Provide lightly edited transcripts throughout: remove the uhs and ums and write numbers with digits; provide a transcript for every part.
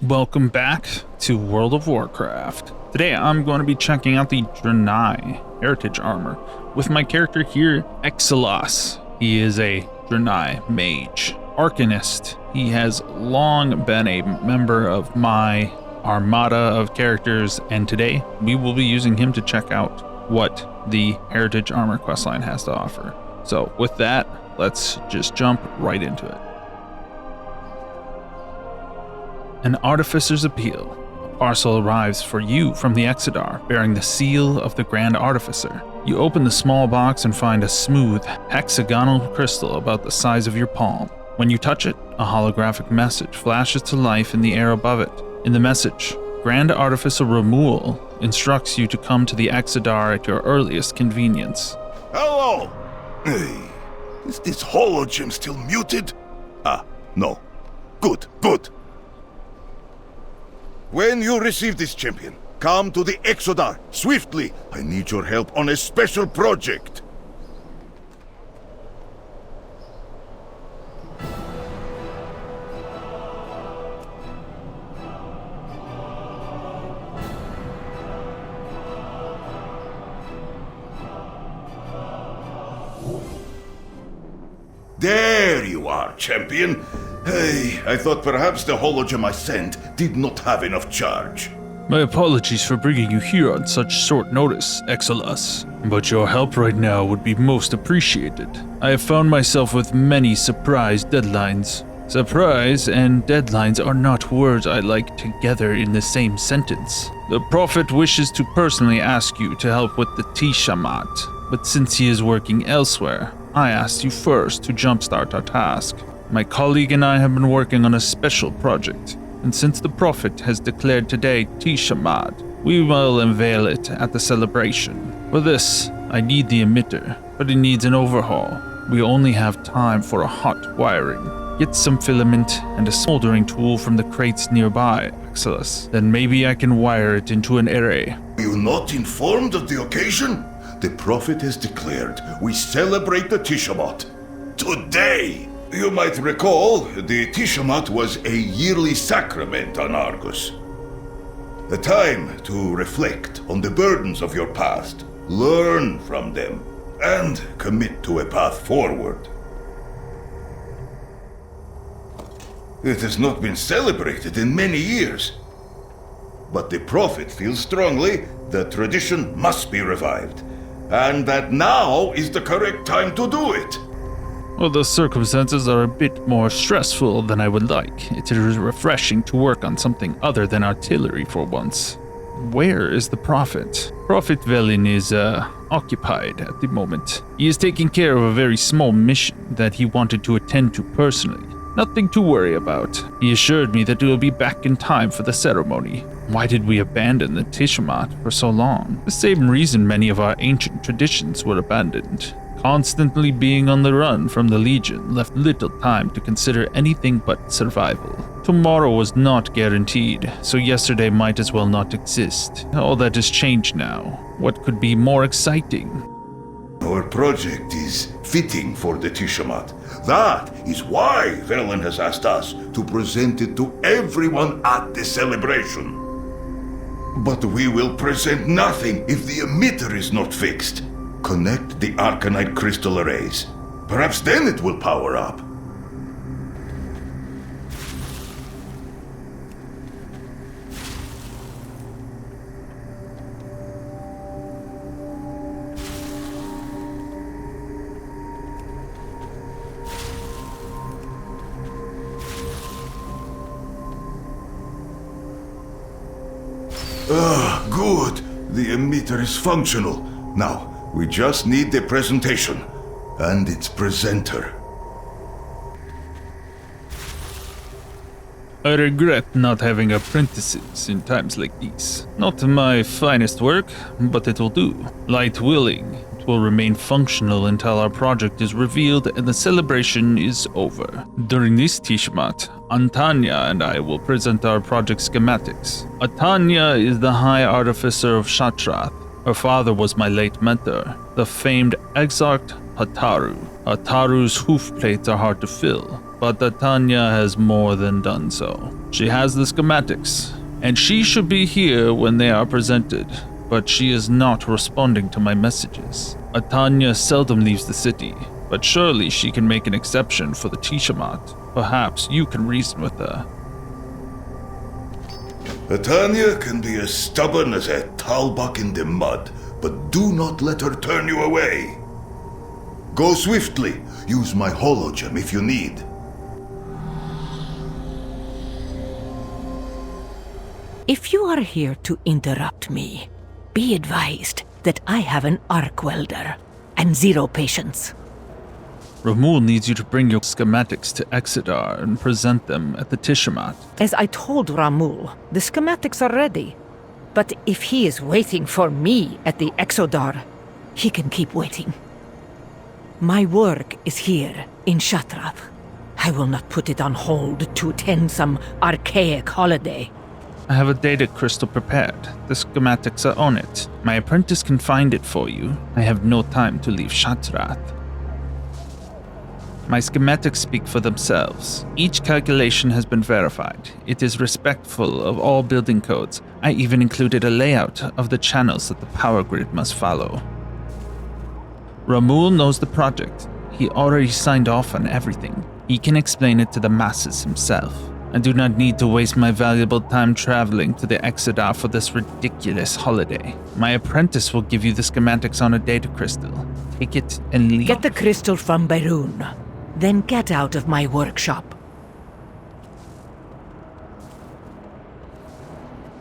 Welcome back to World of Warcraft. Today I'm going to be checking out the Draenei Heritage Armor with my character here, Exilas. He is a Draenei mage, arcanist. He has long been a member of my armada of characters, and today we will be using him to check out what the Heritage Armor questline has to offer. So with that, let's just jump right into it. An Artificer's Appeal. A parcel arrives for you from the Exodar, bearing the seal of the Grand Artificer. You open the small box and find a smooth, hexagonal crystal about the size of your palm. When you touch it, a holographic message flashes to life in the air above it. In the message, Grand Artificer Remuel instructs you to come to the Exodar at your earliest convenience. Hello! Hey, is this hologem still muted? No. Good. When you receive this champion, come to the Exodar, swiftly. I need your help on a special project. There you are, champion. Hey, I thought perhaps the hologem I sent did not have enough charge. My apologies for bringing you here on such short notice, Exilas, but your help right now would be most appreciated. I have found myself with many surprise deadlines. Surprise and deadlines are not words I like together in the same sentence. The Prophet wishes to personally ask you to help with the Tishamat, but since he is working elsewhere, I asked you first to jumpstart our task. My colleague and I have been working on a special project, and since the Prophet has declared today Tishamad, we will unveil it at the celebration. For this, I need the emitter, but it needs an overhaul. We only have time for a hot wiring. Get some filament and a soldering tool from the crates nearby, Exilas. Then maybe I can wire it into an array. Are you not informed of the occasion? The Prophet has declared we celebrate the Tishamat today. You might recall, the Tishamat was a yearly sacrament on Argus. A time to reflect on the burdens of your past, learn from them, and commit to a path forward. It has not been celebrated in many years, but the Prophet feels strongly that tradition must be revived, and that now is the correct time to do it. Well, the circumstances are a bit more stressful than I would like. It is refreshing to work on something other than artillery for once. Where is the Prophet? Prophet Velin is occupied at the moment. He is taking care of a very small mission that he wanted to attend to personally. Nothing to worry about. He assured me that he will be back in time for the ceremony. Why did we abandon the Tishamat for so long? The same reason many of our ancient traditions were abandoned. Constantly being on the run from the Legion left little time to consider anything but survival. Tomorrow was not guaranteed, so yesterday might as well not exist. All that has changed now. What could be more exciting? Our project is fitting for the Tishamat. That is why Velen has asked us to present it to everyone at the celebration. But we will present nothing if the emitter is not fixed. Connect the Arcanite crystal arrays. Perhaps then it will power up. Good. The emitter is functional. Now, we just need the presentation and its presenter. I regret not having apprentices in times like these. Not my finest work, but it will do. Light willing, it will remain functional until our project is revealed and the celebration is over. During this Tishamat, Antanya and I will present our project schematics. Antanya is the High Artificer of Shatrath. Her father was my late mentor, the famed Exarch Hataru. Hataru's hoof plates are hard to fill, but Tanya has more than done so. She has the schematics, and she should be here when they are presented, but she is not responding to my messages. Tanya seldom leaves the city, but surely she can make an exception for the Tishamat. Perhaps you can reason with her. Tanya can be as stubborn as a talbuk in the mud, but do not let her turn you away. Go swiftly. Use my hologem if you need. If you are here to interrupt me, be advised that I have an arc welder and 0 patience. Ramul needs you to bring your schematics to Exodar and present them at the Tishamat. As I told Ramul, the schematics are ready. But if he is waiting for me at the Exodar, he can keep waiting. My work is here in Shatrath. I will not put it on hold to attend some archaic holiday. I have a data crystal prepared. The schematics are on it. My apprentice can find it for you. I have no time to leave Shatrath. My schematics speak for themselves. Each calculation has been verified. It is respectful of all building codes. I even included a layout of the channels that the power grid must follow. Ramul knows the project. He already signed off on everything. He can explain it to the masses himself. I do not need to waste my valuable time traveling to the Exodar for this ridiculous holiday. My apprentice will give you the schematics on a data crystal. Take it and leave. Get the crystal from Berun. Then get out of my workshop.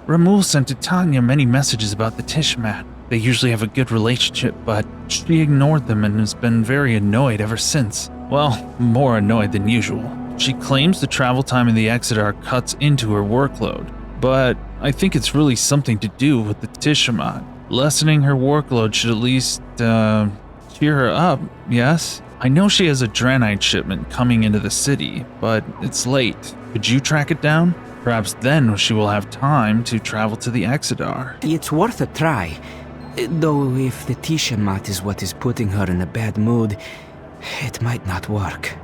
Ramul sent to Tanya many messages about the Tishmat. They usually have a good relationship, but she ignored them and has been very annoyed ever since. Well, more annoyed than usual. She claims the travel time in the Exodar cuts into her workload, but I think it's really something to do with the Tishamat. Lessening her workload should at least, cheer her up, yes? I know she has a Draenei shipment coming into the city, but it's late. Could you track it down? Perhaps then she will have time to travel to the Exodar. It's worth a try. Though if the Tishamat is what is putting her in a bad mood, it might not work.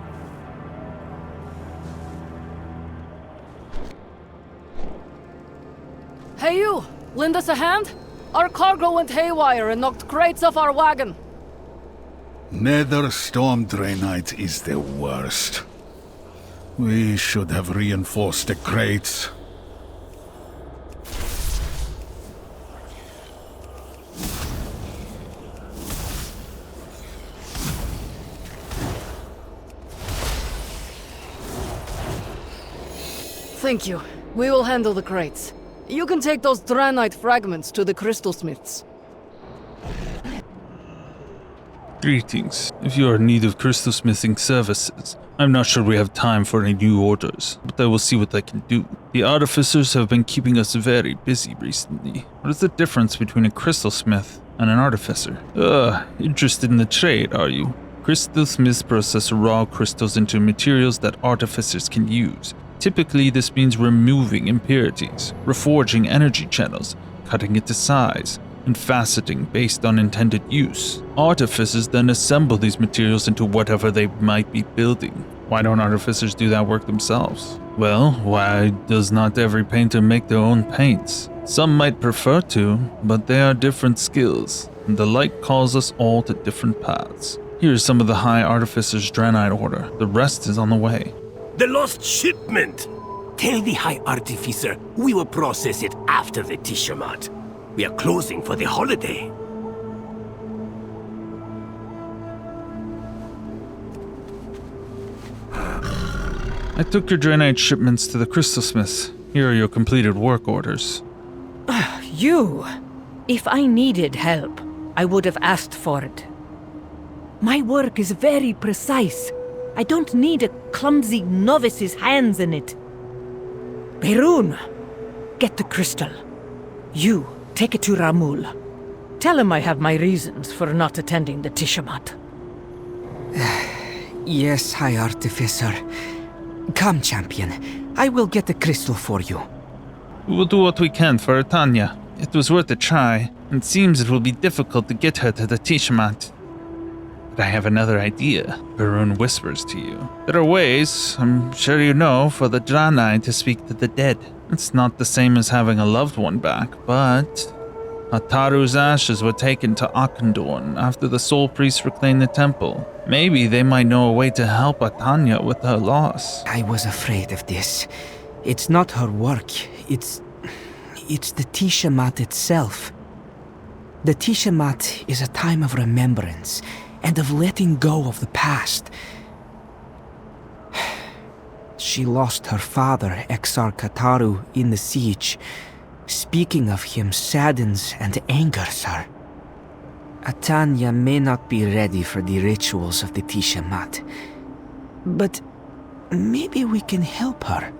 Hey you! Lend us a hand? Our cargo went haywire and knocked crates off our wagon. Nether Storm Draenei is the worst. We should have reinforced the crates. Thank you. We will handle the crates. You can take those Draenei fragments to the crystal smiths. Greetings. If you are in need of crystal smithing services, I'm not sure we have time for any new orders, but I will see what I can do. The artificers have been keeping us very busy recently. What is the difference between a crystal smith and an artificer? Interested in the trade, are you? Crystal smiths process raw crystals into materials that artificers can use. Typically, this means removing impurities, reforging energy channels, cutting it to size, and faceting based on intended use. Artificers then assemble these materials into whatever they might be building. Why don't artificers do that work themselves? Well, why does not every painter make their own paints? Some might prefer to, but they are different skills, and the light calls us all to different paths. Here's some of the High Artificer's Draenei order. The rest is on the way. The lost shipment! Tell the High Artificer we will process it after the Tishamat. We are closing for the holiday. I took your Draenei shipments to the Crystal Smiths. Here are your completed work orders. You! If I needed help, I would have asked for it. My work is very precise. I don't need a clumsy novice's hands in it. Berun, get the crystal. You, take it to Ramul. Tell him I have my reasons for not attending the Tishamat. Yes, High Artificer. Come, champion. I will get the crystal for you. We will do what we can for Tanya. It was worth a try, and it seems it will be difficult to get her to the Tishamat. But I have another idea, Barun whispers to you. There are ways, I'm sure you know, for the Draenei to speak to the dead. It's not the same as having a loved one back, but Ataru's ashes were taken to Akandorn after the Soul Priest reclaimed the temple. Maybe they might know a way to help Atanya with her loss. I was afraid of this. It's not her work, it's the Tishamat itself. The Tishamat is a time of remembrance and of letting go of the past. She lost her father, Exarch Ataru, in the siege. Speaking of him saddens and angers her. Atanya may not be ready for the rituals of the Tishamat, but maybe we can help her.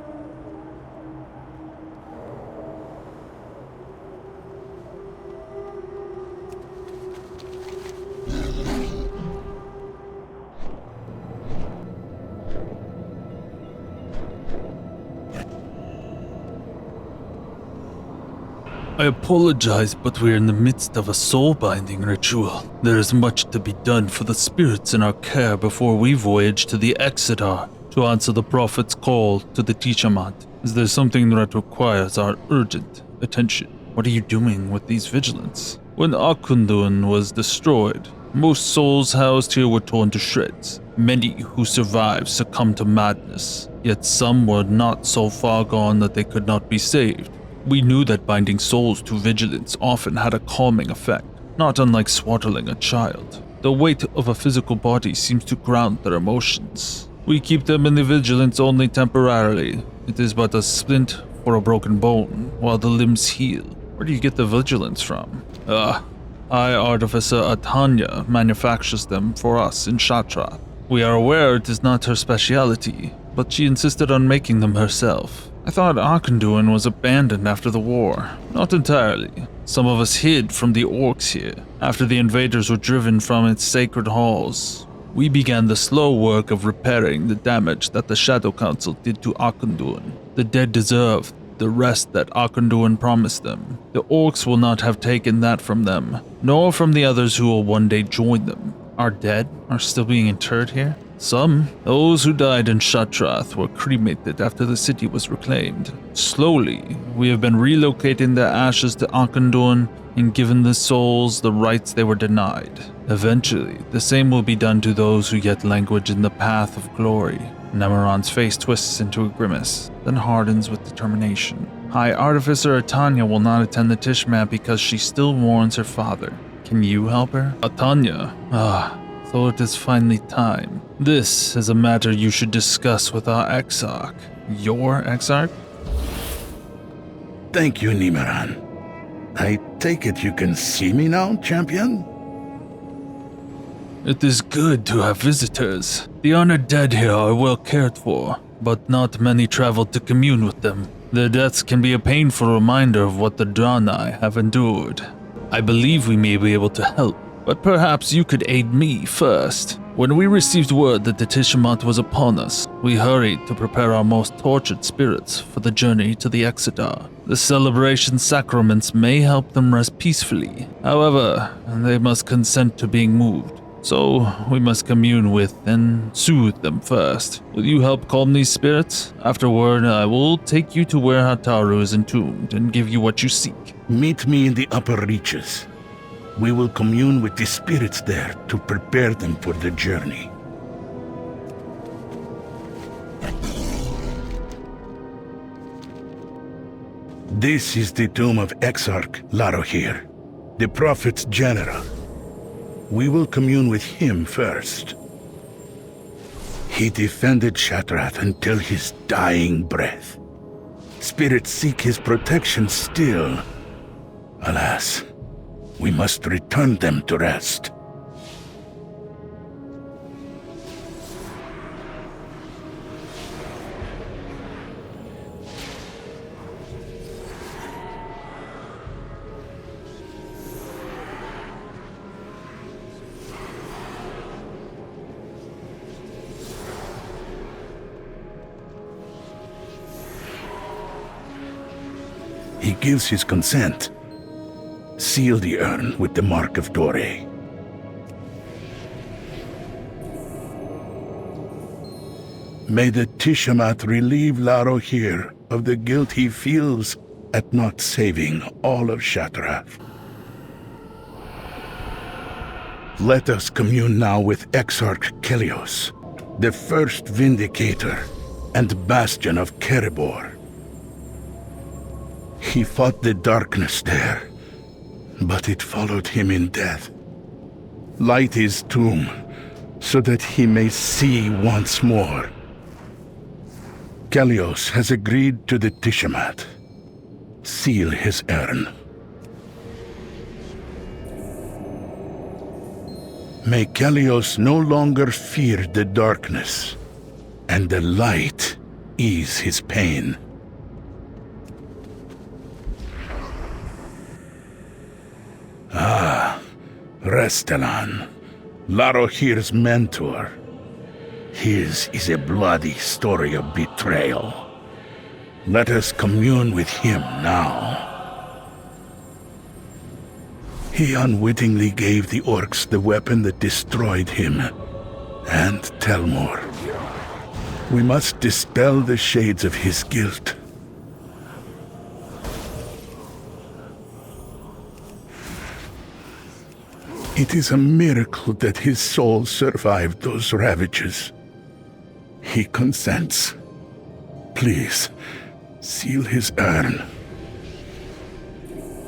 I apologize, but we're in the midst of a soul-binding ritual. There is much to be done for the spirits in our care before we voyage to the Exeter to answer the Prophet's call to the Tishamat. Is there something that requires our urgent attention? What are you doing with these vigilants? When Akundun was destroyed, most souls housed here were torn to shreds. Many who survived succumbed to madness, yet some were not so far gone that they could not be saved. We knew that binding souls to vigilance often had a calming effect, not unlike swaddling a child. The weight of a physical body seems to ground their emotions. We keep them in the vigilance only temporarily. It is but a splint or a broken bone, while the limbs heal. Where do you get the vigilance from? High Artificer Atanya manufactures them for us in Shattrath. We are aware it is not her specialty, but she insisted on making them herself. I thought Akenduin was abandoned after the war. Not entirely. Some of us hid from the orcs here, after the invaders were driven from its sacred halls. We began the slow work of repairing the damage that the Shadow Council did to Akenduin. The dead deserved the rest that Akenduin promised them. The orcs will not have taken that from them, nor from the others who will one day join them. Our dead are still being interred here? Some, those who died in Shattrath, were cremated after the city was reclaimed. Slowly, we have been relocating their ashes to Akandorn and given the souls the rights they were denied. Eventually, the same will be done to those who yet languish in the path of glory. Nemeron's face twists into a grimace, then hardens with determination. High Artificer Atanya will not attend the Tishmat because she still mourns her father. Can you help her? Atanya, so it is finally time. This is a matter you should discuss with our Exarch. Your Exarch? Thank you, Nemeron. I take it you can see me now, champion? It is good to have visitors. The honored dead here are well cared for, but not many travel to commune with them. Their deaths can be a painful reminder of what the Draenei have endured. I believe we may be able to help, but perhaps you could aid me first. When we received word that the Tishamat was upon us, we hurried to prepare our most tortured spirits for the journey to the Exeter. The celebration sacraments may help them rest peacefully. However, they must consent to being moved. So, we must commune with and soothe them first. Will you help calm these spirits? Afterward, I will take you to where Hataru is entombed and give you what you seek. Meet me in the upper reaches. We will commune with the spirits there to prepare them for the journey. This is the tomb of Exarch Larohir, the Prophet's general. We will commune with him first. He defended Shattrath until his dying breath. Spirits seek his protection still. Alas, we must return them to rest. He gives his consent. Seal the urn with the mark of Draenei. May the Tishamat relieve Laro here of the guilt he feels at not saving all of Shatrath. Let us commune now with Exarch Kelios, the first Vindicator and Bastion of Kerebor. He fought the darkness there, but it followed him in death. Light his tomb, so that he may see once more. Kelios has agreed to the Tishamat. Seal his urn. May Kelios no longer fear the darkness, and the light ease his pain. Ah, Restelan, Larohir's mentor. His is a bloody story of betrayal. Let us commune with him now. He unwittingly gave the orcs the weapon that destroyed him, and Telmor. We must dispel the shades of his guilt. It is a miracle that his soul survived those ravages. He consents. Please, seal his urn.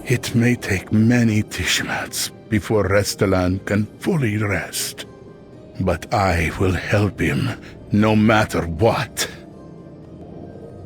It may take many Tishamats before Restelan can fully rest. But I will help him, no matter what.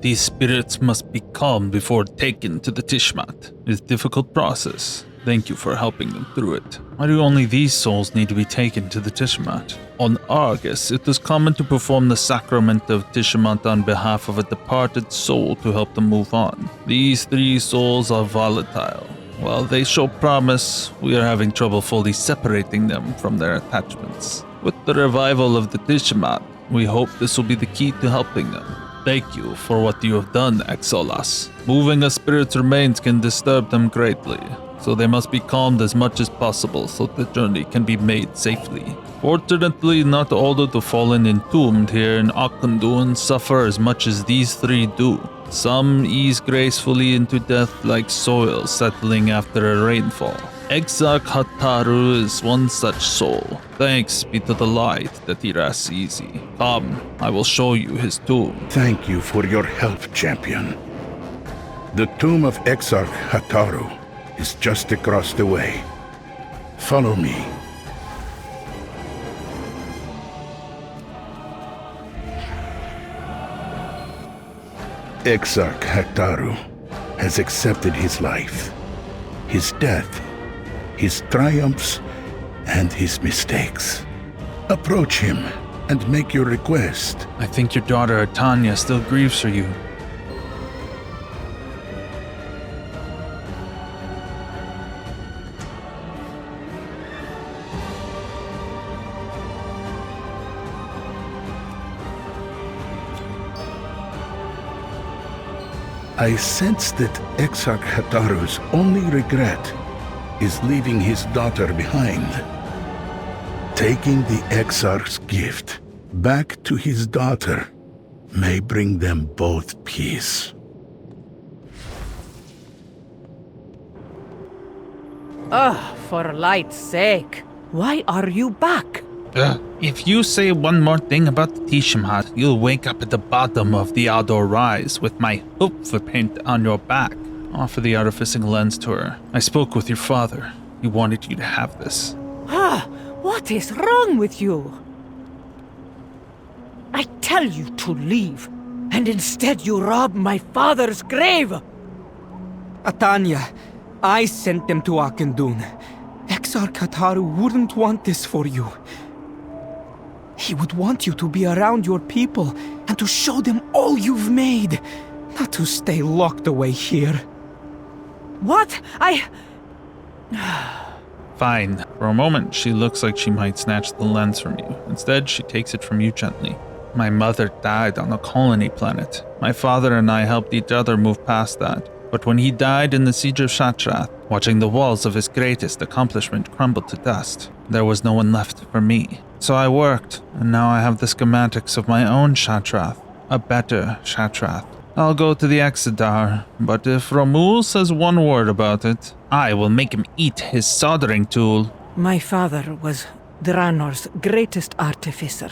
These spirits must be calmed before taken to the Tishmat. It is a difficult process. Thank you for helping them through it. Why do only these souls need to be taken to the Tishmat? On Argus, it is common to perform the sacrament of Tishmat on behalf of a departed soul to help them move on. These 3 souls are volatile. While they show promise, we are having trouble fully separating them from their attachments. With the revival of the Tishmat, we hope this will be the key to helping them. Thank you for what you have done, Exolas. Moving a spirit's remains can disturb them greatly, so they must be calmed as much as possible so the journey can be made safely. Fortunately, not all of the fallen entombed here in Akundun suffer as much as these 3 do. Some ease gracefully into death like soil settling after a rainfall. Exarch Hataru is one such soul. Thanks be to the light that he rests easy. Come, I will show you his tomb. Thank you for your help, champion. The tomb of Exarch Hataru is just across the way. Follow me. Exarch Hataru has accepted his life, his death, his triumphs, and his mistakes. Approach him and make your request. I think your daughter Tanya still grieves for you. I sense that Exarch Hataru's only regret is leaving his daughter behind. Taking the Exarch's gift back to his daughter may bring them both peace. For light's sake, why are you back? If you say one more thing about the Tishamat, you'll wake up at the bottom of the outdoor rise with my hoof footprint on your back. Offer the artificing lens to her. I spoke with your father. He wanted you to have this. What is wrong with you? I tell you to leave, and instead you rob my father's grave! Atanya, I sent them to Akundun. Exarch Hataru wouldn't want this for you. He would want you to be around your people and to show them all you've made, not to stay locked away here. What? Fine. For a moment, she looks like she might snatch the lens from you. Instead, she takes it from you gently. My mother died on a colony planet. My father and I helped each other move past that. But when he died in the siege of Shatrath, watching the walls of his greatest accomplishment crumble to dust, there was no one left for me. So I worked, and now I have the schematics of my own Shatrath, a better Shatrath. I'll go to the Exodar, but if Romul says one word about it, I will make him eat his soldering tool. My father was Draenor's greatest artificer.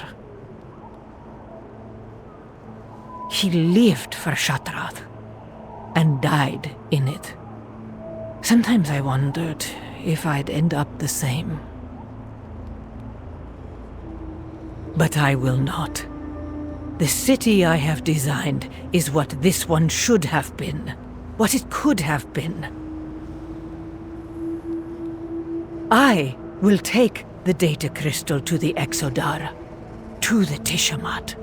He lived for Shatrath, and died in it. Sometimes I wondered if I'd end up the same. But I will not. The city I have designed is what this one should have been, what it could have been. I will take the data crystal to the Exodar, to the Tishamat.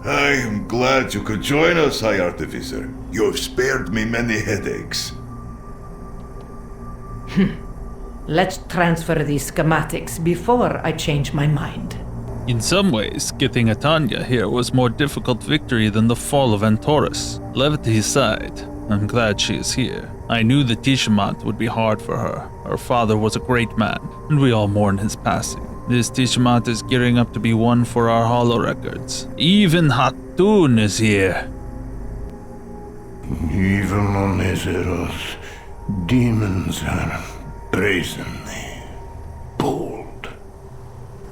I am glad you could join us, High Artificer. You have spared me many headaches. Let's transfer these schematics before I change my mind. In some ways, getting Atanya here was more difficult victory than the fall of Antorus. Levity aside, I'm glad she is here. I knew the Tishamat would be hard for her. Her father was a great man, and we all mourn his passing. This Tishamat is gearing up to be one for our holo records. Even Hatun is here. Even on Azeroth, demons are brazenly bold.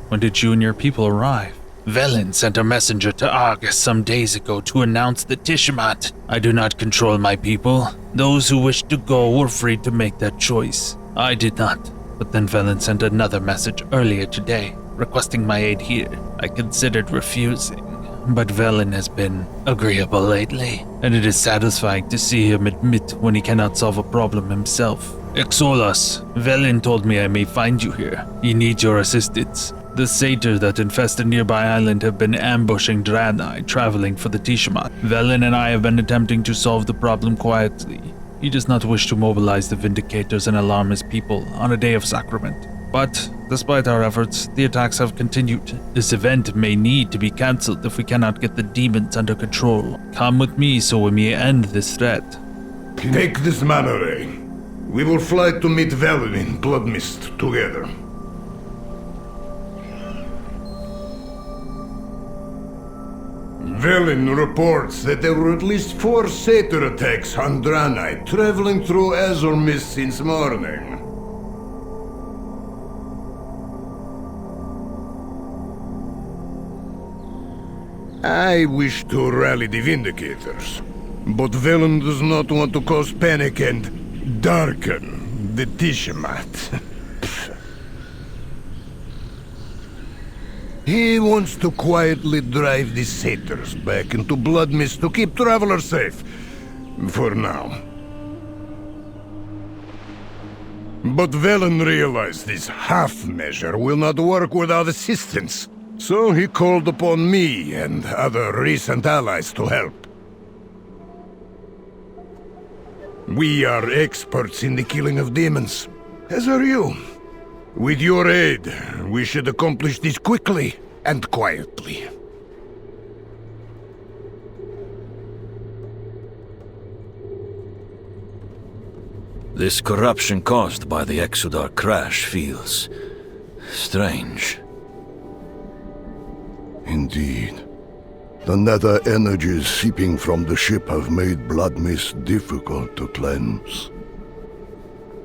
When did you and your people arrive? Velen sent a messenger to Argus some days ago to announce the Tishamat. I do not control my people. Those who wished to go were free to make that choice. I did not. But then Velen sent another message earlier today, requesting my aid here. I considered refusing, but Velen has been agreeable lately, and it is satisfying to see him admit when he cannot solve a problem himself. Exolas, Velen told me I may find you here. He needs your assistance. The satyrs that infest a nearby island have been ambushing Draenei, traveling for the Tishamat. Velen and I have been attempting to solve the problem quietly. He does not wish to mobilize the Vindicators and alarm his people on a day of sacrament. But, despite our efforts, the attacks have continued. This event may need to be cancelled if we cannot get the demons under control. Come with me so we may end this threat. Take this man away. We will fly to meet Velen in Bloodmist together. Velen reports that there were at least 4 satyr attacks on Draenei traveling through Azure Mist since morning. I wish to rally the Vindicators, but Velen does not want to cause panic and darken the Tishamat. He wants to quietly drive the satyrs back into Bloodmist to keep travelers safe. For now. But Velen realized this half measure will not work without assistance. So he called upon me and other recent allies to help. We are experts in the killing of demons, as are you. With your aid, we should accomplish this quickly and quietly. This corruption caused by the Exodar crash feels strange. Indeed. The nether energies seeping from the ship have made blood mist difficult to cleanse.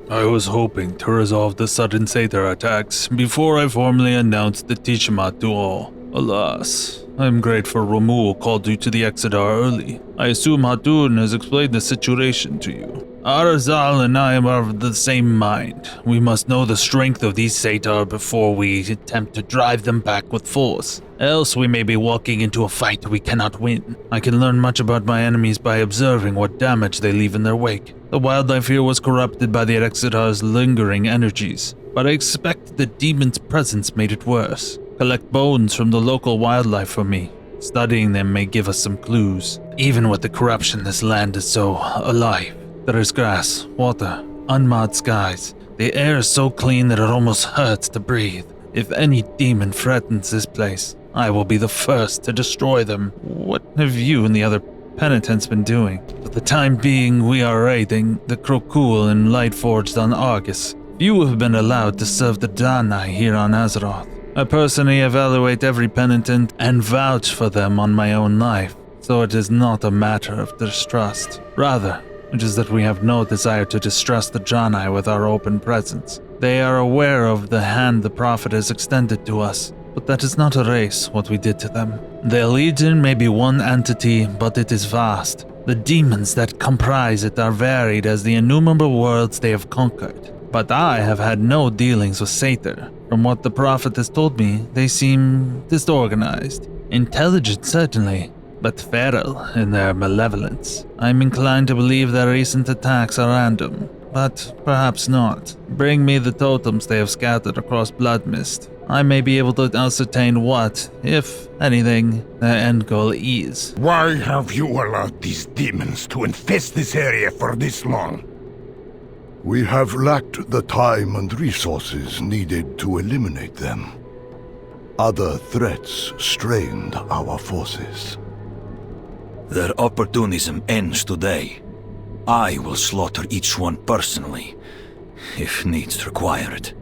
I was hoping to resolve the sudden satyr attacks before I formally announced the Tishamat to all. Alas, I am grateful Romul called you to the Exodar early. I assume Hatun has explained the situation to you. Arazal and I are of the same mind. We must know the strength of these satyr before we attempt to drive them back with force. Else we may be walking into a fight we cannot win. I can learn much about my enemies by observing what damage they leave in their wake. The wildlife here was corrupted by the Exodar's lingering energies, but I expect the demon's presence made it worse. Collect bones from the local wildlife for me. Studying them may give us some clues. Even with the corruption, this land is so alive. There is grass, water, unmarred skies. The air is so clean that it almost hurts to breathe. If any demon threatens this place, I will be the first to destroy them. What have you and the other penitent's been doing. For the time being, we are raiding the Krokul and Lightforged on Argus. You have been allowed to serve the Draenei here on Azeroth. I personally evaluate every penitent and vouch for them on my own life, so it is not a matter of distrust. Rather, it is that we have no desire to distrust the Draenei with our open presence. They are aware of the hand the Prophet has extended to us, but that does not erase what we did to them. The Legion may be one entity, but it is vast. The demons that comprise it are varied as the innumerable worlds they have conquered. But I have had no dealings with Satyr. From what the Prophet has told me, they seem disorganized. Intelligent, certainly, but feral in their malevolence. I'm inclined to believe their recent attacks are random, but perhaps not. Bring me the totems they have scattered across Bloodmist. I may be able to ascertain what, if anything, their end goal is. Why have you allowed these demons to infest this area for this long? We have lacked the time and resources needed to eliminate them. Other threats strained our forces. Their opportunism ends today. I will slaughter each one personally, if needs require it.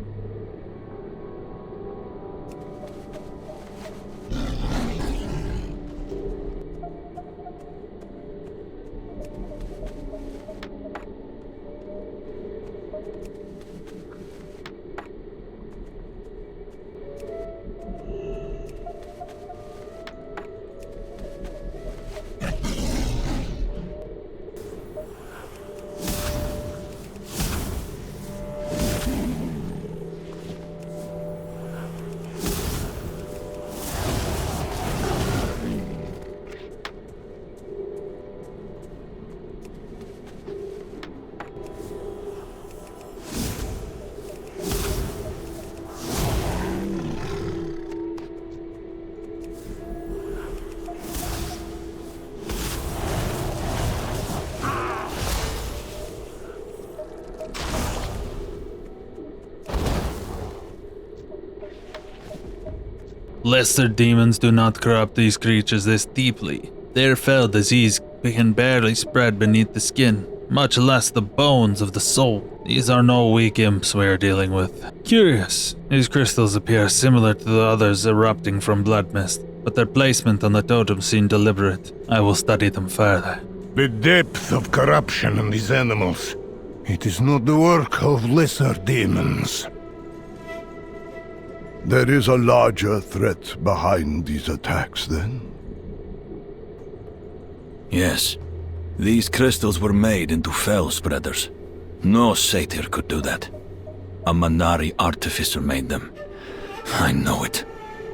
Lesser demons do not corrupt these creatures this deeply. Their fell disease can barely spread beneath the skin, much less the bones of the soul. These are no weak imps we are dealing with. Curious, these crystals appear similar to the others erupting from Bloodmist, but their placement on the totem seemed deliberate. I will study them further. The depth of corruption in these animals. It is not the work of lesser demons. There is a larger threat behind these attacks, then? Yes. These crystals were made into fell spreaders. No satyr could do that. A Manari artificer made them. I know it.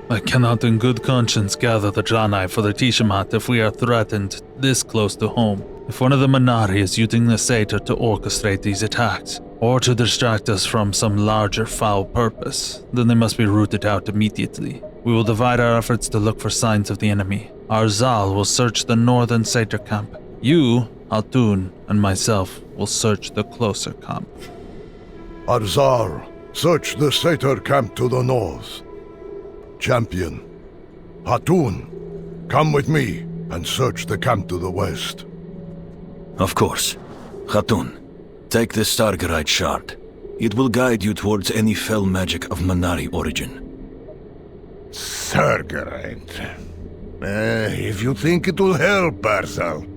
I cannot in good conscience gather the Draenei for the Tishamat if we are threatened this close to home. If one of the Manari is using the satyr to orchestrate these attacks, or to distract us from some larger foul purpose, then they must be rooted out immediately. We will divide our efforts to look for signs of the enemy. Our Zal will search the northern satyr camp. You, Altun, and myself will search the closer camp. Arzal, search the satyr camp to the north. Champion, Hatun, come with me and search the camp to the west. Of course. Hatun, take the Stargarite shard. It will guide you towards any fell magic of Manari origin. Stargarite. If you think it will help, Arzal.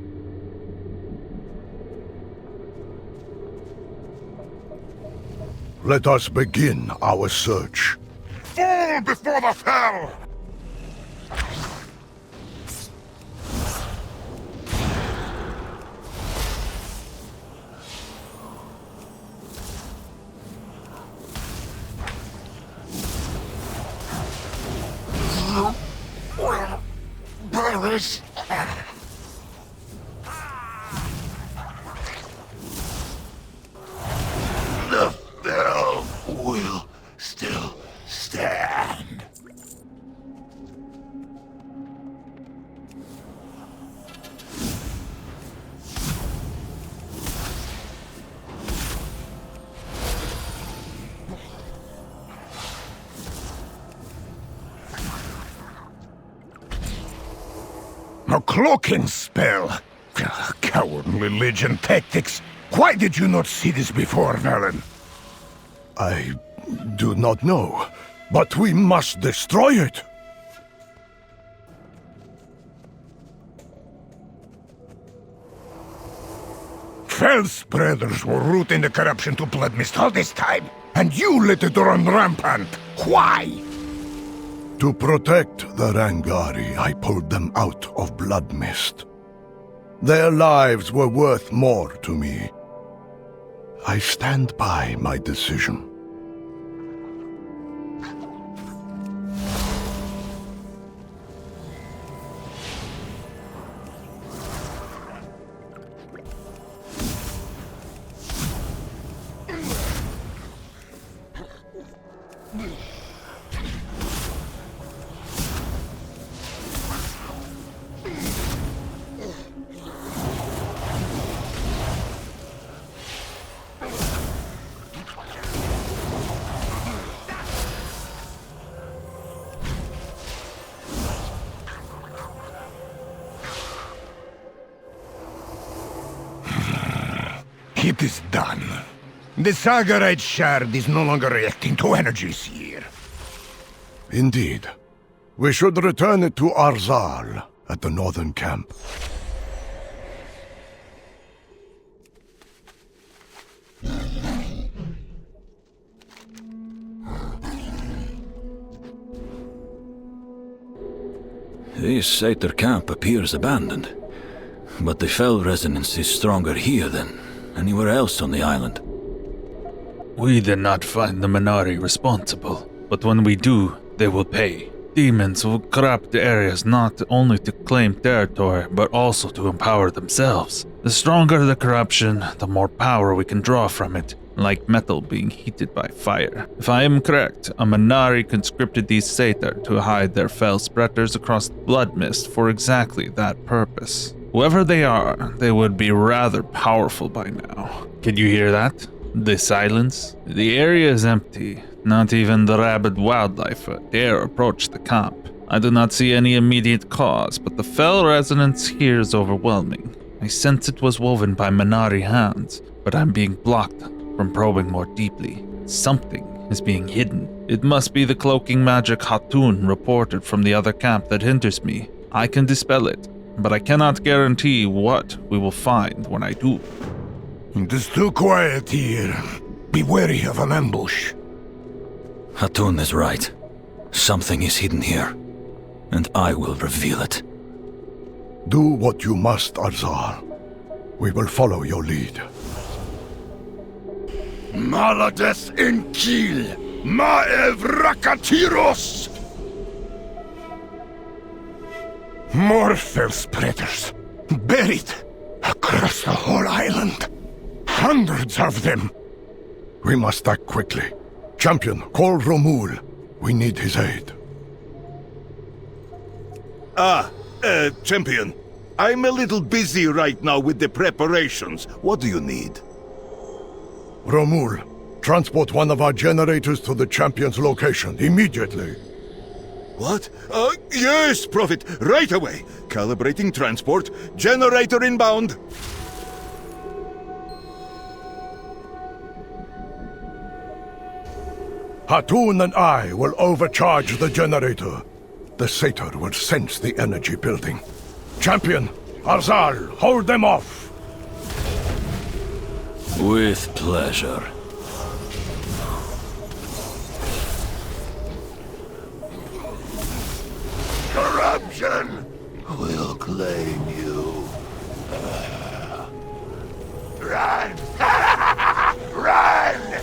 Let us begin our search. Fall before the fell! The fell will still stand. A cloaking spell. Cowardly Legion tactics. Why did you not see this before, Valen? I do not know, but we must destroy it. Fell spreaders were rooting the corruption to Bloodmist all this time, and you let it run rampant. Why? To protect the Rangari, I pulled them out of Bloodmist. Their lives were worth more to me. I stand by my decision. It is done. The Sagarite shard is no longer reacting to energies here. Indeed. We should return it to Arzal at the northern camp. This Satyr camp appears abandoned, but the Fell resonance is stronger here than anywhere else on the island. We did not find the Minari responsible, but when we do, they will pay. Demons will corrupt the areas not only to claim territory, but also to empower themselves. The stronger the corruption, the more power we can draw from it, like metal being heated by fire. If I am correct, a Minari conscripted these Satyr to hide their fell spreaders across the blood mist for exactly that purpose. Whoever they are, they would be rather powerful by now. Can you hear that? The silence? The area is empty. Not even the rabid wildlife dare approach the camp. I do not see any immediate cause, but the fell resonance here is overwhelming. I sense it was woven by Minari hands, but I'm being blocked from probing more deeply. Something is being hidden. It must be the cloaking magic Hatun reported from the other camp that hinders me. I can dispel it, but I cannot guarantee what we will find when I do. It is too quiet here. Be wary of an ambush. Hatun is right. Something is hidden here, and I will reveal it. Do what you must, Arzal. We will follow your lead. Malades Enkil, Maev Rakatiros! More fell spreaders. Buried across the whole island. Hundreds of them. We must act quickly. Champion, call Romul. We need his aid. Champion. I'm a little busy right now with the preparations. What do you need? Romul, transport one of our generators to the champion's location immediately. What? Yes, Prophet, right away. Calibrating transport. Generator inbound. Hatun and I will overcharge the generator. The Satyr will sense the energy building. Champion, Arzal, hold them off! With pleasure. Corruption will claim you. Run! Run!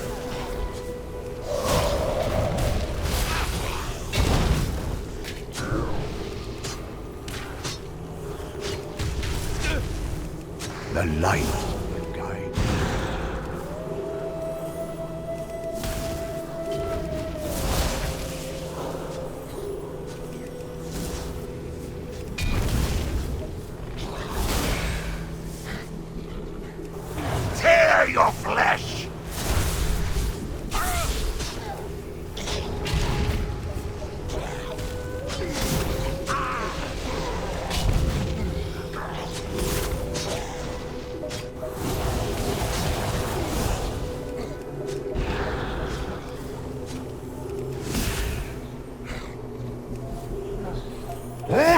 The light will guide. Tear your flesh!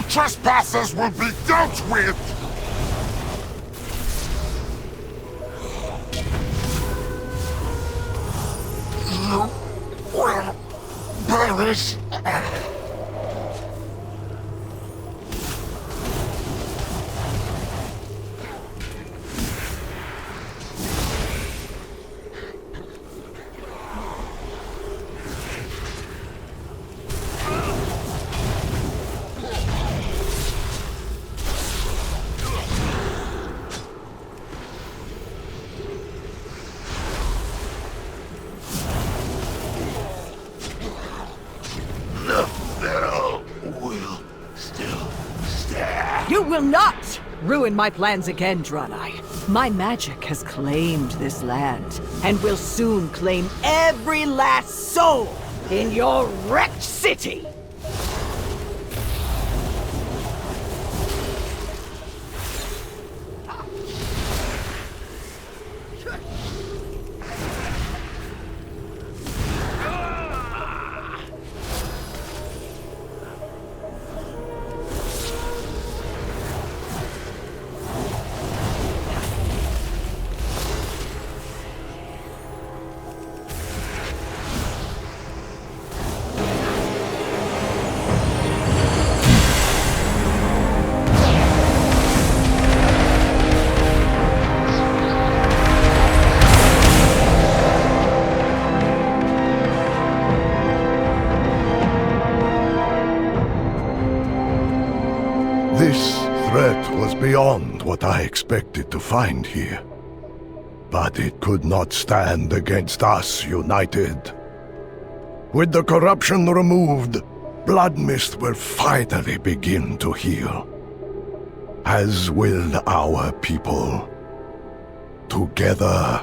trespassers will be dealt with! You will perish! You will not ruin my plans again, Draenei. My magic has claimed this land, and will soon claim every last soul in your wrecked city! This threat was beyond what I expected to find here. But it could not stand against us united. With the corruption removed, Bloodmist will finally begin to heal. As will our people. Together.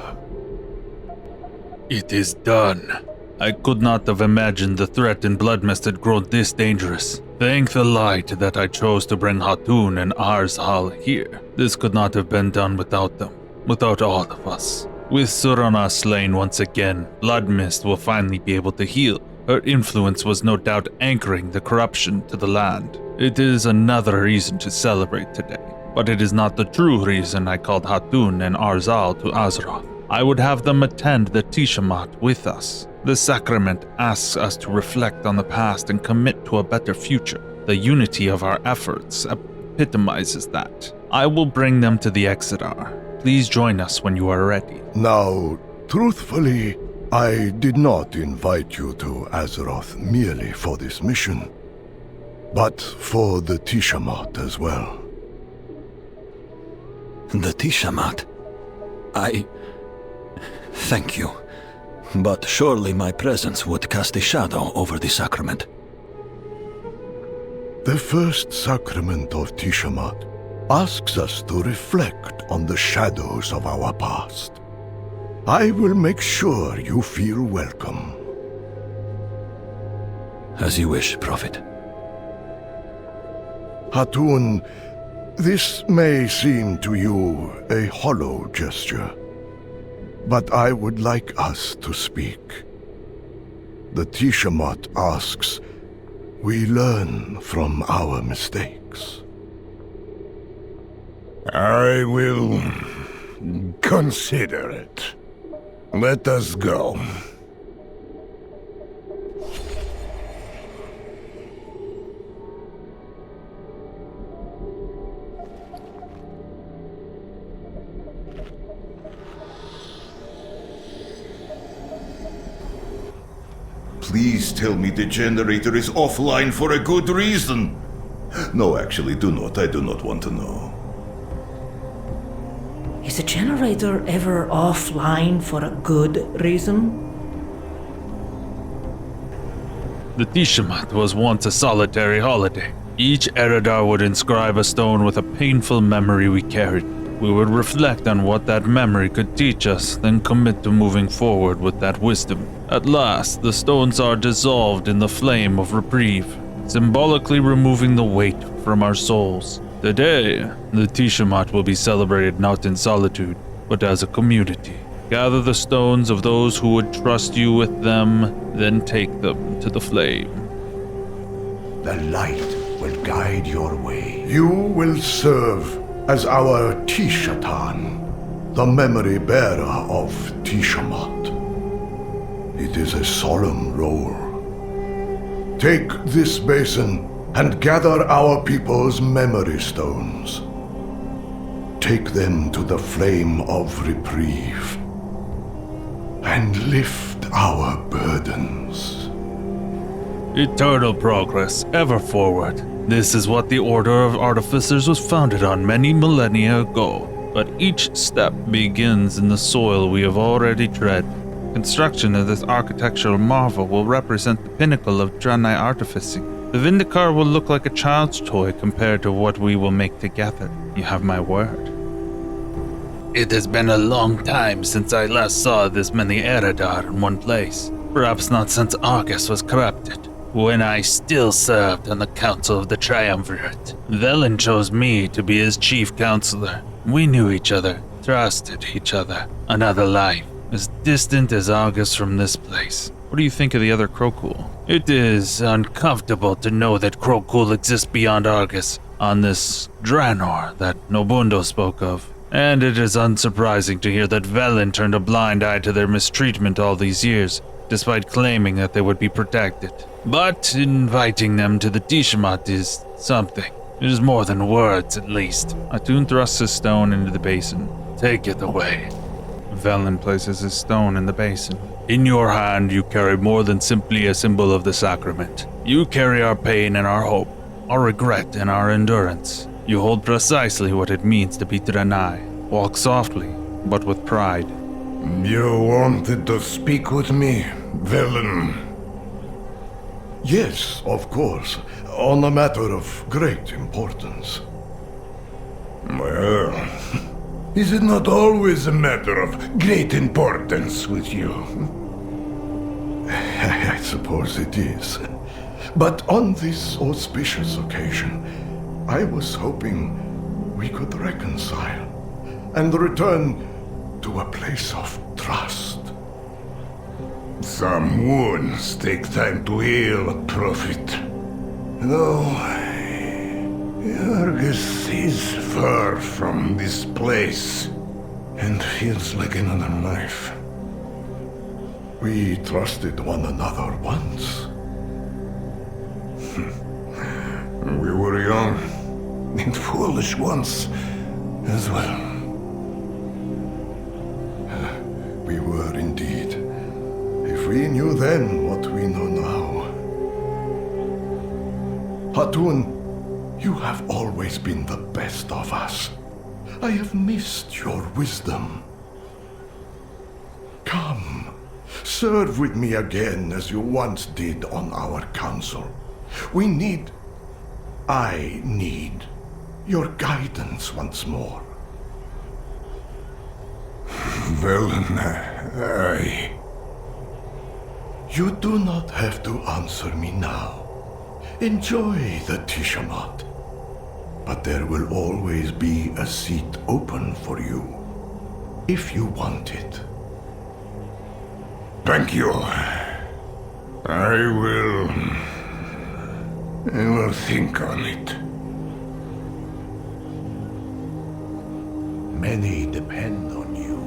It is done. I could not have imagined the threat in Bloodmist had grown this dangerous. Thank the light that I chose to bring Hatun and Arzal here. This could not have been done without them, without all of us. With Surana slain once again, Bloodmist will finally be able to heal. Her influence was no doubt anchoring the corruption to the land. It is another reason to celebrate today, but it is not the true reason I called Hatun and Arzal to Azeroth. I would have them attend the Tishamat with us. The sacrament asks us to reflect on the past and commit to a better future. The unity of our efforts epitomizes that. I will bring them to the Exodar. Please join us when you are ready. Now, truthfully, I did not invite you to Azeroth merely for this mission, but for the Tishamat as well. The Tishamat? Thank you. But surely my presence would cast a shadow over the sacrament. The first sacrament of Tishamat asks us to reflect on the shadows of our past. I will make sure you feel welcome. As you wish, Prophet. Hatun, this may seem to you a hollow gesture, but I would like us to speak. The Tishamat asks, we learn from our mistakes. I will consider it. Let us go. Please tell me the generator is offline for a good reason. No, actually, do not. I do not want to know. Is a generator ever offline for a good reason? The Tishamat was once a solitary holiday. Each Eredar would inscribe a stone with a painful memory we carried. We would reflect on what that memory could teach us, then commit to moving forward with that wisdom. At last, the stones are dissolved in the flame of reprieve, symbolically removing the weight from our souls. Today, the Tishamat will be celebrated not in solitude, but as a community. Gather the stones of those who would trust you with them, then take them to the flame. The light will guide your way. You will serve as our Tishatan, the memory bearer of Tishamat. It is a solemn role. Take this basin and gather our people's memory stones. Take them to the flame of reprieve and lift our burdens. Eternal progress, ever forward. This is what the Order of Artificers was founded on many millennia ago. But each step begins in the soil we have already tread. Construction of this architectural marvel will represent the pinnacle of Draenei artificing. The Vindicar will look like a child's toy compared to what we will make together. You have my word. It has been a long time since I last saw this many Eredar in one place. Perhaps not since Argus was corrupted, when I still served on the Council of the Triumvirate. Velen chose me to be his chief counselor. We knew each other, trusted each other. Another life, as distant as Argus from this place. What do you think of the other Krokul? It is uncomfortable to know that Krokul exists beyond Argus, on this Draenor that Nobundo spoke of. And it is unsurprising to hear that Velen turned a blind eye to their mistreatment all these years, despite claiming that they would be protected. But inviting them to the Tishamat is something. It is more than words, at least. Atun thrusts his stone into the basin. Take it away. Velen places his stone in the basin. In your hand, you carry more than simply a symbol of the sacrament. You carry our pain and our hope, our regret and our endurance. You hold precisely what it means to be Draenei. Walk softly, but with pride. You wanted to speak with me, Velen? Yes, of course, on a matter of great importance. Well, is it not always a matter of great importance with you? I suppose it is. But on this auspicious occasion, I was hoping we could reconcile and return to a place of trust. Some wounds take time to heal, Prophet. Though Argus is far from this place and feels like another life. We trusted one another once. We were young and foolish once as well. We were indeed. If we knew then what we know now. Hatun, you have always been the best of us. I have missed your wisdom. Come, serve with me again as you once did on our council. I need your guidance once more. Velen, You do not have to answer me now. Enjoy the Tishamat. But there will always be a seat open for you, if you want it. Thank you. I will think on it. Many depend on you.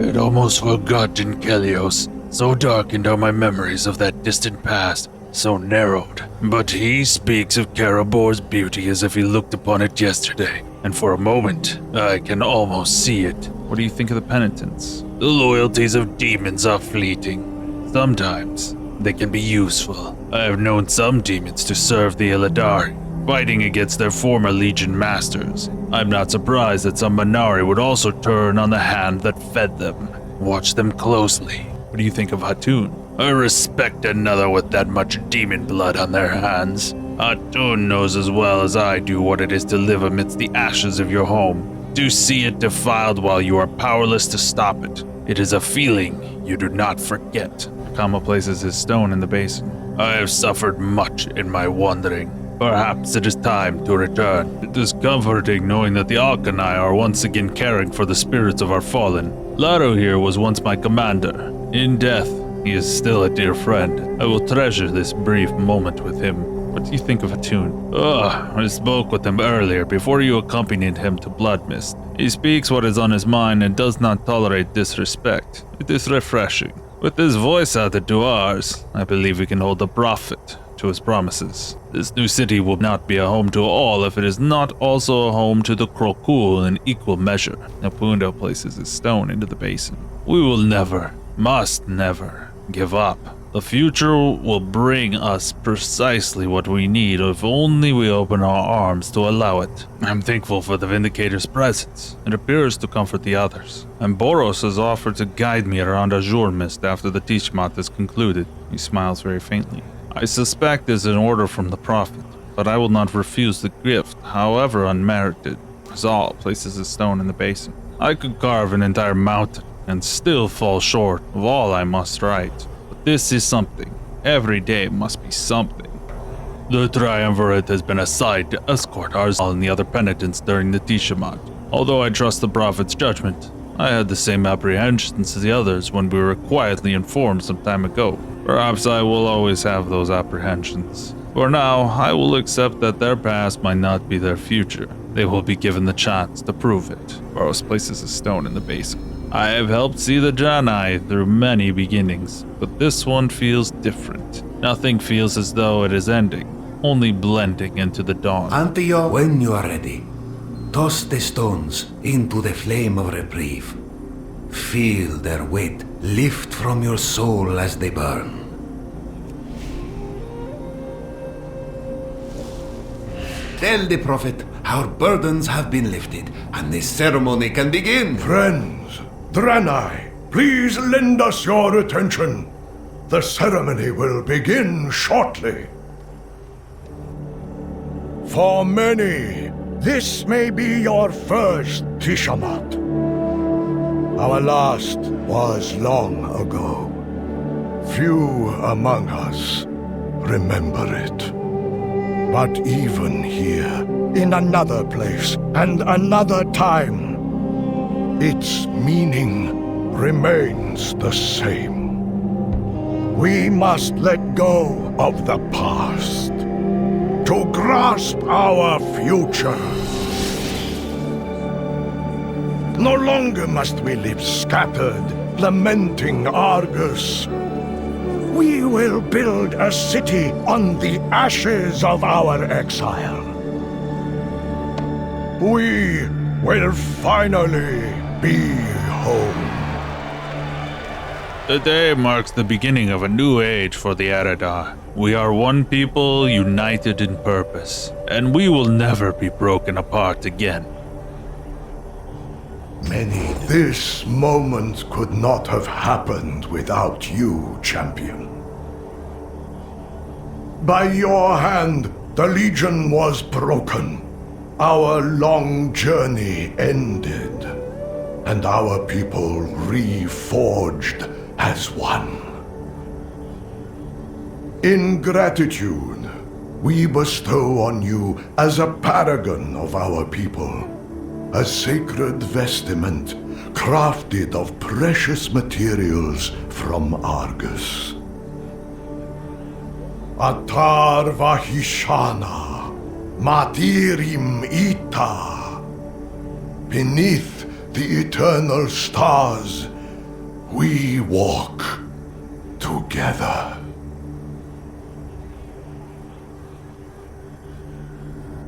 I'd almost forgotten Kelios. So darkened are my memories of that distant past, so narrowed. But he speaks of Karabor's beauty as if he looked upon it yesterday, and for a moment, I can almost see it. What do you think of the penitents? The loyalties of demons are fleeting. Sometimes, they can be useful. I have known some demons to serve the Illidari, fighting against their former Legion masters. I'm not surprised that some Manari would also turn on the hand that fed them. Watch them closely. What do you think of Hatun? I respect another with that much demon blood on their hands. Hatun knows as well as I do what it is to live amidst the ashes of your home, to see it defiled while you are powerless to stop it. It is a feeling you do not forget. Kama places his stone in the basin. I have suffered much in my wandering. Perhaps it is time to return. It is comforting knowing that the Arcanai are once again caring for the spirits of our fallen. Laro here was once my commander. In death, he is still a dear friend. I will treasure this brief moment with him. What do you think of Attune? Ugh, I spoke with him earlier before you accompanied him to Bloodmist. He speaks what is on his mind and does not tolerate disrespect. It is refreshing. With his voice added to ours, I believe we can hold the Prophet to his promises. This new city will not be a home to all if it is not also a home to the Krokul in equal measure. Napundo places his stone into the basin. We will never, must never, give up. The future will bring us precisely what we need if only we open our arms to allow it. I'm thankful for the Vindicator's presence. It appears to comfort the others. And Boros has offered to guide me around Azure Mist after the Tishmat is concluded. He smiles very faintly. I suspect it's an order from the Prophet, but I will not refuse the gift, however unmerited. Zal places his stone in the basin. I could carve an entire mountain and still fall short of all I must write. This is something. Every day must be something. The Triumvirate has been assigned to escort Arzal and the other penitents during the Tishamat. Although I trust the Prophet's judgment, I had the same apprehensions as the others when we were quietly informed some time ago. Perhaps I will always have those apprehensions. For now, I will accept that their past might not be their future. They will be given the chance to prove it. Boros places a stone in the basin. I have helped see the Draenei through many beginnings, but this one feels different. Nothing feels as though it is ending, only blending into the dawn. Antio, when you are ready, toss the stones into the flame of reprieve. Feel their weight lift from your soul as they burn. Tell the Prophet our burdens have been lifted, and the ceremony can begin. Friends, Draenei, please lend us your attention. The ceremony will begin shortly. For many, this may be your first Tishamat. Our last was long ago. Few among us remember it. But even here, in another place and another time, its meaning remains the same. We must let go of the past to grasp our future. No longer must we live scattered, lamenting Argus. We will build a city on the ashes of our exile. We will finally be home. Today marks the beginning of a new age for the Eredar. We are one people united in purpose, and we will never be broken apart again. This moment could not have happened without you, champion. By your hand, the Legion was broken. Our long journey ended, and our people reforged as one. In gratitude, we bestow on you as a paragon of our people, a sacred vestment crafted of precious materials from Argus. Atar Vahishana, Matirim Ita. Beneath the eternal stars, we walk together.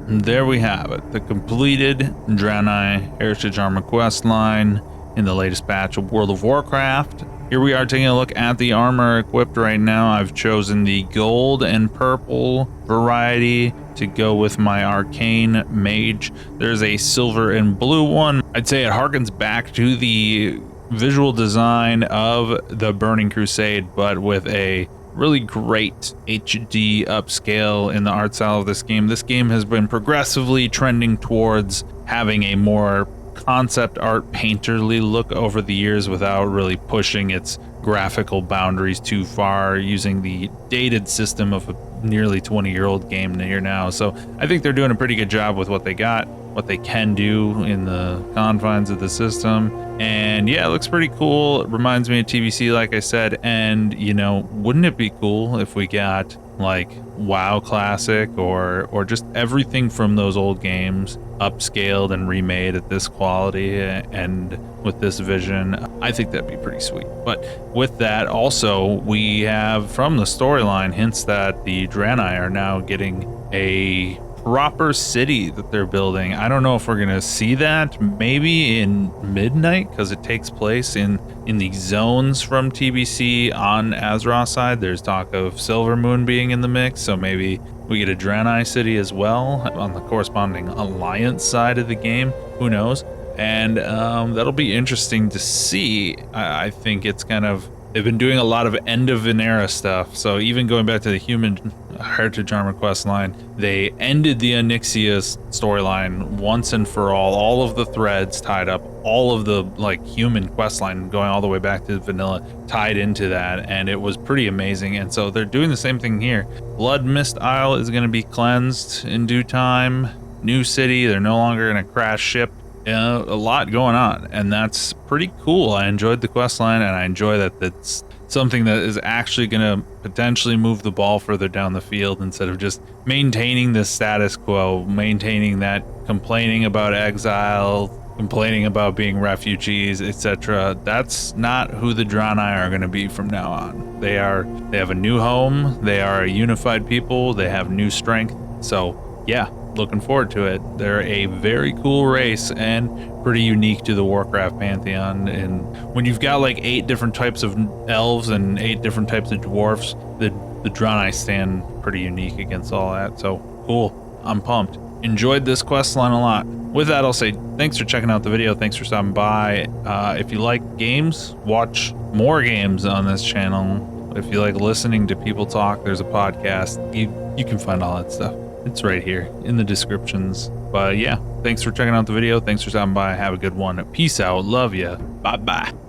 There we have it, the completed Draenei Heritage Armor questline in the latest patch of World of Warcraft. Here we are taking a look at the armor equipped right now. I've chosen the gold and purple variety to go with my arcane mage. There's a silver and blue one. I'd say it harkens back to the visual design of the Burning Crusade, but with a really great HD upscale in the art style of this game. This game has been progressively trending towards having a more concept art painterly look over the years without really pushing its graphical boundaries too far, using the dated system of a nearly 20-year-old game here now. So I think they're doing a pretty good job with what they got. what they can do in the confines of the system. And yeah, it looks pretty cool. It reminds me of TBC, like I said. And, you know, wouldn't it be cool if we got like WoW Classic or just everything from those old games upscaled and remade at this quality and with this vision? I think that'd be pretty sweet. But with that, also, we have from the storyline hints that the Draenei are now getting a proper city that they're building. I don't know if we're gonna see that maybe in Midnight, because it takes place in the zones from TBC on Azeroth side. There's talk of Silvermoon being in the mix, so maybe we get a Draenei city as well on the corresponding Alliance side of the game. Who knows? And that'll be interesting to see. I think it's kind of, they've been doing a lot of end of an era stuff. So even going back to the Human Heritage Armor questline, they ended the Onyxia storyline once and for all of the threads tied up, all of the like human questline going all the way back to vanilla tied into that, and it was pretty amazing. And so they're doing the same thing here. Blood Mist Isle is going to be cleansed in due time. New city, they're no longer in a crash ship. A lot going on, and that's pretty cool. I enjoyed the questline, and I enjoy that that's something that is actually going to potentially move the ball further down the field instead of just maintaining the status quo, maintaining that, complaining about exile, complaining about being refugees, etc. That's not who the Draenei are going to be from now on. They have a new home, they are a unified people, they have new strength. So yeah, looking forward to it. They're a very cool race and pretty unique to the Warcraft pantheon. And when you've got like 8 different types of elves and 8 different types of dwarfs, the Draenei stand pretty unique against all that. So cool. I'm pumped. Enjoyed this questline a lot. With that, I'll say thanks for checking out the video. Thanks for stopping by. If you like games, watch more games on this channel. If you like listening to people talk, there's a podcast. You can find all that stuff. It's right here in the descriptions. But yeah, thanks for checking out the video. Thanks for stopping by. Have a good one. Peace out. Love ya. Bye-bye.